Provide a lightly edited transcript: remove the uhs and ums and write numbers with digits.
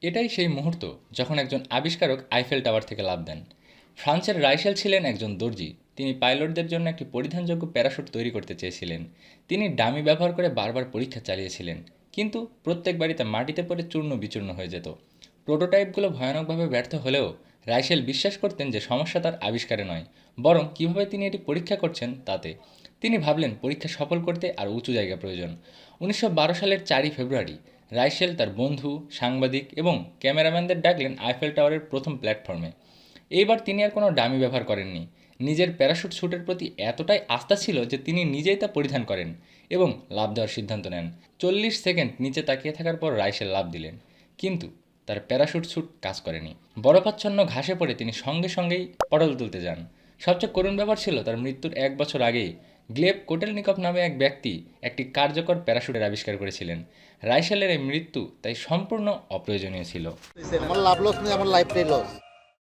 এটাই সেই মুহূর্ত যখন একজন আবিষ্কারক আইফেল টাওয়ার থেকে লাফ দেন। ফ্রান্সের রাইসেল ছিলেন একজন দর্জি। তিনি পাইলটদের জন্য একটি পরিধানযোগ্য প্যারাশুট তৈরি করতে চেয়েছিলেন। তিনি ডামি ব্যবহার করে বারবার পরীক্ষা চালিয়েছিলেন, কিন্তু প্রত্যেকবারই তা মাটিতে পড়ে চূর্ণ বিচূর্ণ হয়ে যেত। প্রোটোটাইপগুলো ভয়ানকভাবে ব্যর্থ হলেও রাইসেল বিশ্বাস করতেন যে সমস্যা তার আবিষ্কারে নয়, বরং কীভাবে তিনি এটি পরীক্ষা করছেন তাতে। তিনি ভাবলেন পরীক্ষা সফল করতে আর উঁচু জায়গা প্রয়োজন। 1912 সালের 4ই ফেব্রুয়ারি রাইসেল তার বন্ধু, সাংবাদিক এবং ক্যামেরাম্যানদের ডাকলেন আইফেল টাওয়ারের প্রথম প্ল্যাটফর্মে। এইবার তিনি আর কোনো ডামি ব্যবহার করেননি। নিজের প্যারাশুট স্যুটের প্রতি এতটাই আস্থা ছিল যে তিনি নিজেই তা পরিধান করেন এবং লাফ দেওয়ার সিদ্ধান্ত নেন। 40 সেকেন্ড নিচে তাকিয়ে থাকার পর রাইসেল লাফ দিলেন, কিন্তু তার প্যারাশুট স্যুট কাজ করেনি। বরফাচ্ছন্ন ঘাসে পড়ে তিনি সঙ্গে সঙ্গেই পটল তুলতে যান। সবচেয়ে করুণ ব্যাপার ছিল, তার মৃত্যুর 1 বছর আগেই গ্লেব কোটেলনিকভ নামে এক ব্যক্তি একটি কার্যকর প্যারাশুটের আবিষ্কার করেছিলেন। রাইসেলের এই মৃত্যু তাই সম্পূর্ণ অপ্রয়োজনীয় ছিল। আমার লাভ লস নেই, আমার লাইফটাই লস।